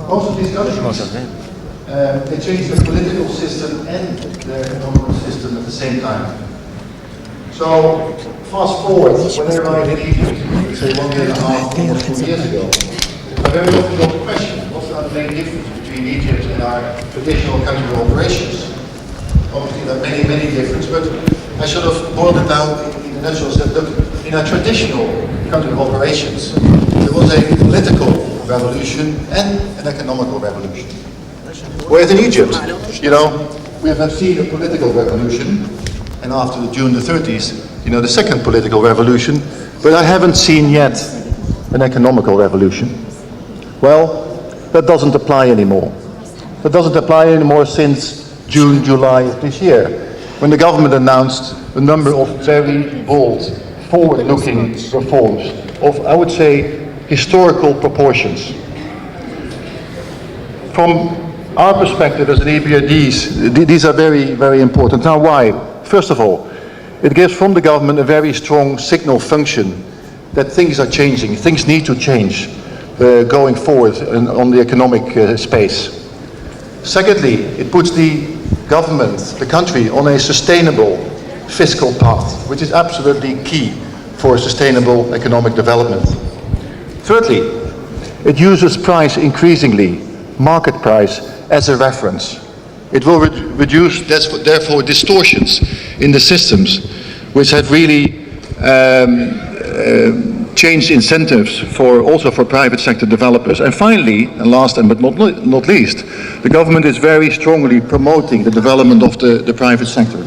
most of these countries, they changed the political system and the economic system at the same time. So, fast forward, when I arrived in Egypt, say 1.5 years, almost 2 years ago, I very often got the question, what's the main difference between Egypt and our traditional country operations? Obviously there are many, many differences, but I sort of boiled it down in a nutshell, said, look, in our traditional country operations, there was a political revolution and an economical revolution. Whereas in Egypt, you know, we have seen a political revolution, and after the June the 30th, you know, the second political revolution, but I haven't seen yet an economical revolution. Well, that doesn't apply anymore. That doesn't apply anymore since June, July of this year, when the government announced a number of very bold, forward-looking reforms of, I would say, historical proportions. From our perspective as an EBRD, these are very, very important. Now, why? First of all, it gives from the government a very strong signal function that things are changing, things need to change going forward on the economic space. Secondly, it puts the government, the country, on a sustainable fiscal path, which is absolutely key for sustainable economic development. Thirdly, it uses price increasingly, market price, as a reference. It will reduce, therefore, distortions in the systems, which have really changed incentives also for private sector developers. And finally, and last but not least, the government is very strongly promoting the development of the private sector.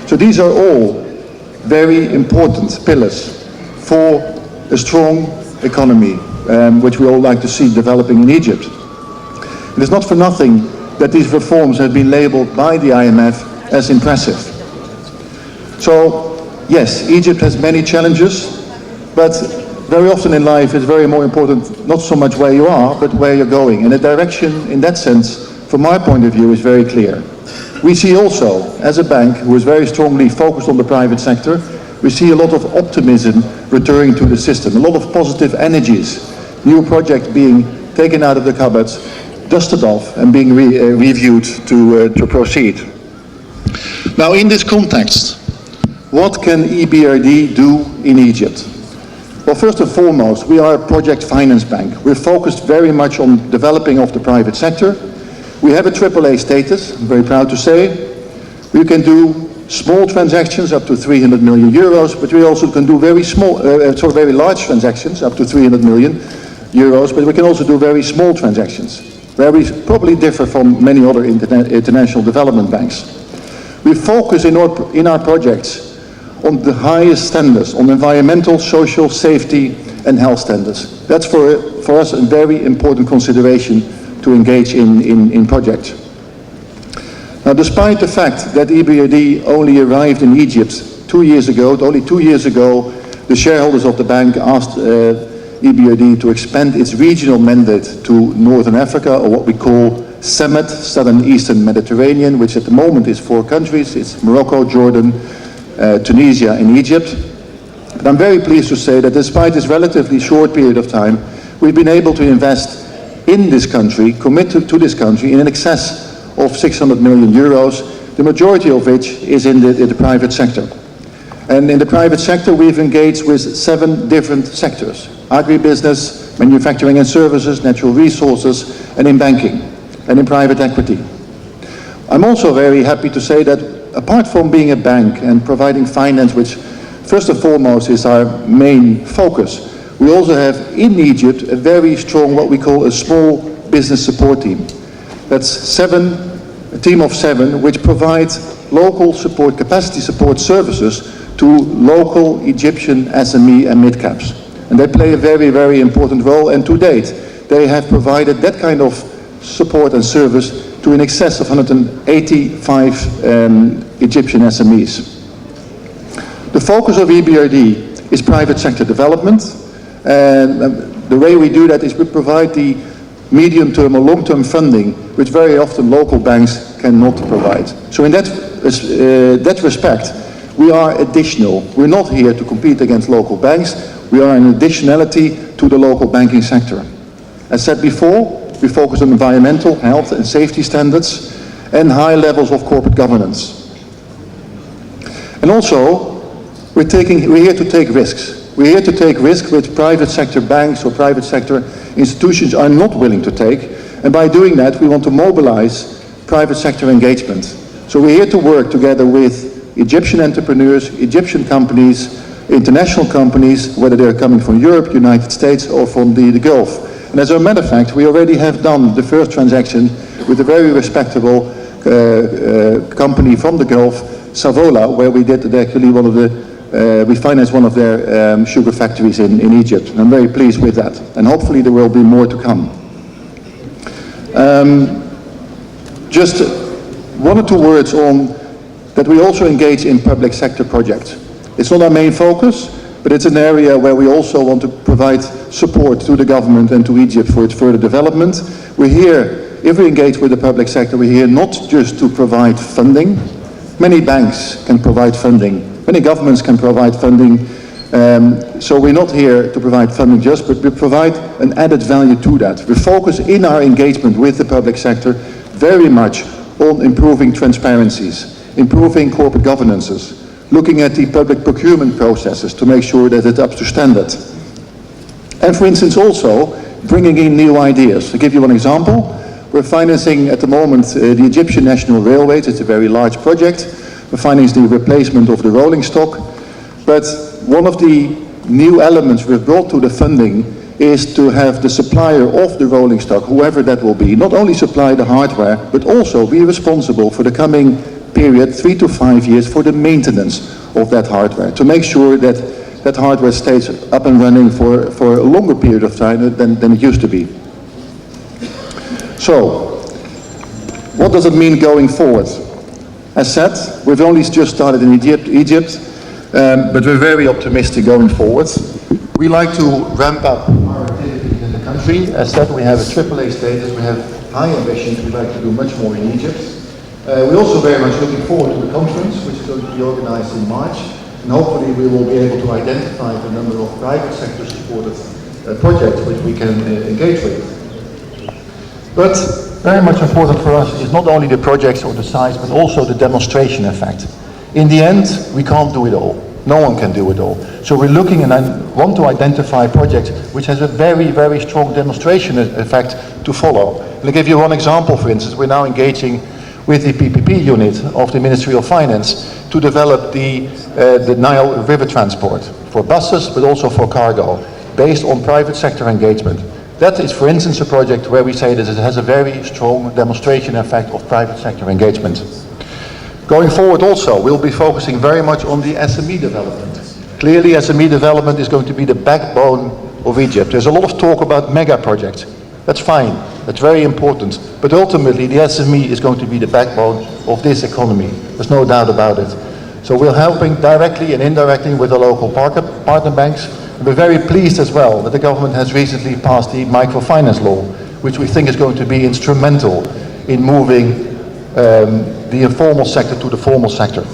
So these are all very important pillars for a strong economy, which we all like to see developing in Egypt. It is not for nothing that these reforms have been labeled by the IMF as impressive. So, yes, Egypt has many challenges, but very often in life it's very more important not so much where you are, but where you're going. And the direction, in that sense, from my point of view, is very clear. We see also, as a bank who is very strongly focused on the private sector, we see a lot of optimism returning to the system, a lot of positive energies, new projects being taken out of the cupboards, dusted off and being reviewed to proceed. Now, in this context, what can EBRD do in Egypt? Well, first and foremost, we are a project finance bank. We're focused very much on developing of the private sector. We have a AAA status, I'm very proud to say. We can do small transactions up to 300 million euros, but we also can do very very large transactions up to 300 million euros, but we can also do very small transactions, where we probably differ from many other international development banks. We focus in our projects on the highest standards, on environmental, social, safety and health standards. That's for us a very important consideration to engage in projects. Now, despite the fact that EBRD only arrived in Egypt 2 years ago, only 2 years ago, the shareholders of the bank asked EBRD to expand its regional mandate to Northern Africa, or what we call SEMET, Southern Eastern Mediterranean, which at the moment is 4 countries. It's Morocco, Jordan, Tunisia and Egypt. But I'm very pleased to say that despite this relatively short period of time, we've been able to invest in this country, commit to this country in excess of 600 million euros, the majority of which is in the private sector. And in the private sector, we've engaged with 7 different sectors: agribusiness, manufacturing and services, natural resources, and in banking, and in private equity. I'm also very happy to say that apart from being a bank and providing finance, which first and foremost is our main focus, we also have in Egypt a very strong, what we call a small business support team. That's a team of 7, which provides local support, capacity support services to local Egyptian SME and mid-caps. And they play a very, very important role, and to date, they have provided that kind of support and service to in excess of 185 Egyptian SMEs. The focus of EBRD is private sector development, and the way we do that is we provide the medium-term or long-term funding, which very often local banks cannot provide. So in that respect, we are additional. We're not here to compete against local banks. We are an additionality to the local banking sector. As said before, we focus on environmental, health and safety standards and high levels of corporate governance. And also, we're here to take risks. We're here to take risks which private sector banks or private sector institutions are not willing to take. And by doing that, we want to mobilize private sector engagement. So we're here to work together with Egyptian entrepreneurs, Egyptian companies, international companies, whether they're coming from Europe, United States, or from the Gulf. And as a matter of fact, we already have done the first transaction with a very respectable company from the Gulf, Savola, where we did actually we financed one of their sugar factories in Egypt. And I'm very pleased with that. And hopefully there will be more to come. Just one or two words on that we also engage in public sector projects. It's not our main focus, but it's an area where we also want to provide support to the government and to Egypt for its further development. We're here, if we engage with the public sector, we're here not just to provide funding. Many banks can provide funding, many governments can provide funding. So we're not here to provide funding just, but we provide an added value to that. We focus in our engagement with the public sector very much on improving transparencies, improving corporate governances, looking at the public procurement processes to make sure that it's up to standard. And for instance also, bringing in new ideas. To give you one example, we're financing at the moment the Egyptian National Railways. It's a very large project. We're financing the replacement of the rolling stock. But one of the new elements we've brought to the funding is to have the supplier of the rolling stock, whoever that will be, not only supply the hardware, but also be responsible for the coming period, 3 to 5 years, for the maintenance of that hardware, to make sure that that hardware stays up and running for a longer period of time than it used to be. So, what does it mean going forward? As said, we've only just started in Egypt, but we're very optimistic going forward. We like to ramp up our activities in the country. As said, we have a AAA status, we have high ambitions, we'd like to do much more in Egypt. We're also very much looking forward to the conference, which is going to be organized in March, and hopefully we will be able to identify the number of private sector supported projects which we can engage with. But very much important for us is not only the projects or the size, but also the demonstration effect. In the end, we can't do it all. No one can do it all. So we're looking and want to identify projects which has a very, very strong demonstration effect to follow. I'll give you one example, for instance. We're now engaging with the PPP unit of the Ministry of Finance to develop the Nile River transport for buses, but also for cargo, based on private sector engagement. That is, for instance, a project where we say that it has a very strong demonstration effect of private sector engagement. Going forward also, we'll be focusing very much on the SME development. Clearly, SME development is going to be the backbone of Egypt. There's a lot of talk about mega projects. That's fine, that's very important. But ultimately, the SME is going to be the backbone of this economy. There's no doubt about it. So we're helping directly and indirectly with the local partner banks. We're very pleased as well that the government has recently passed the microfinance law, which we think is going to be instrumental in moving the informal sector to the formal sector.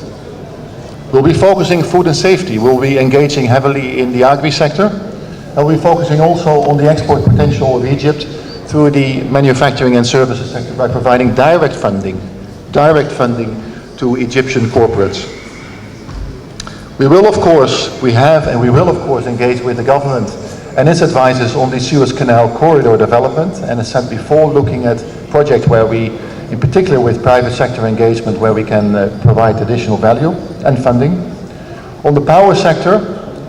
We'll be focusing food and safety. We'll be engaging heavily in the agri-sector. And we'll be focusing also on the export potential of Egypt through the manufacturing and services sector by providing direct funding to Egyptian corporates. We will of course, we will of course engage with the government and its advisors on the Suez Canal corridor development, and as said before, looking at projects where we, in particular with private sector engagement, where we can provide additional value and funding. On the power sector,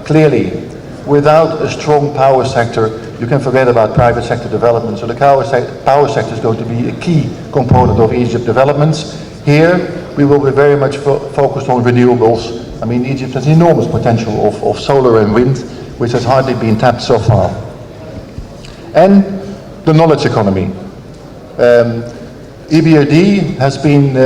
clearly, without a strong power sector, you can forget about private sector development. So the power sector is going to be a key component of Egypt developments. Here, we will be very much focused on renewables. I mean, Egypt has enormous potential of solar and wind, which has hardly been tapped so far. And the knowledge economy. EBRD has been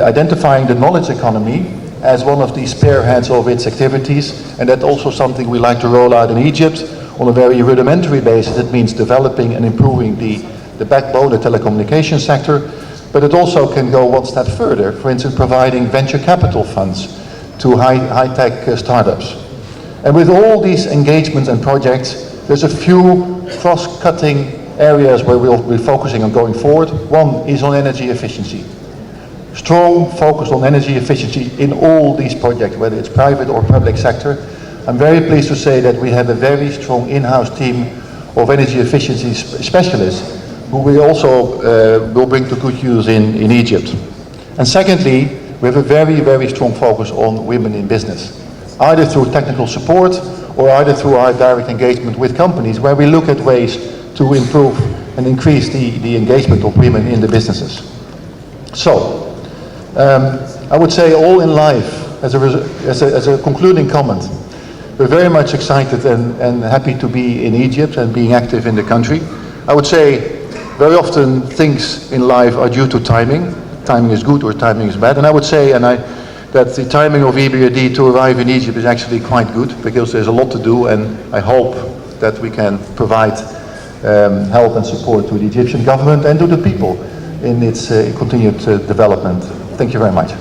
identifying the knowledge economy as one of the spearheads of its activities, and that's also something we like to roll out in Egypt on a very rudimentary basis. It means developing and improving the backbone, the telecommunications sector, but it also can go one step further, for instance, providing venture capital funds to high-tech startups. And with all these engagements and projects, there's a few cross-cutting areas where we'll be focusing on going forward. One is on energy efficiency. Strong focus on energy efficiency in all these projects, whether it's private or public sector. I'm very pleased to say that we have a very strong in-house team of energy efficiency specialists who we also will bring to good use in Egypt. And secondly, we have a very, very strong focus on women in business, either through technical support or either through our direct engagement with companies, where we look at ways to improve and increase the engagement of women in the businesses. So, I would say all in life, as a concluding comment, we're very much excited and happy to be in Egypt and being active in the country. I would say very often things in life are due to timing. Timing is good or timing is bad. And I would say that the timing of EBRD to arrive in Egypt is actually quite good, because there's a lot to do, and I hope that we can provide help and support to the Egyptian government and to the people in its continued development. Thank you very much.